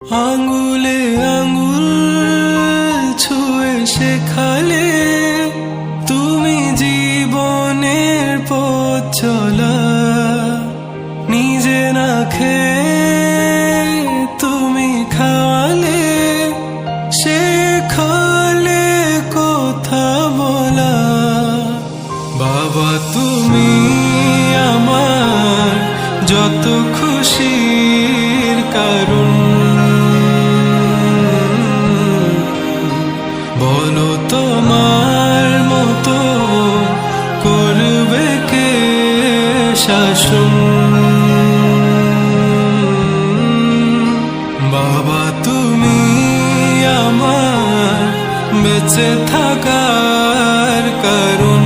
আঙ্গুলে আঙ্গুল ছুঁয়ে শেখালে তুমি জীবনের পথ চলা, নিজে না খেয়ে তুমি খাওয়ালে, শেখালে কথা বলা। বাবা তুমি আমার যত খুশির কারণ, বলো তোমার মতো করবে কে শাসন। বাবা তুমি আমার বেঁচে থাকার কারণ।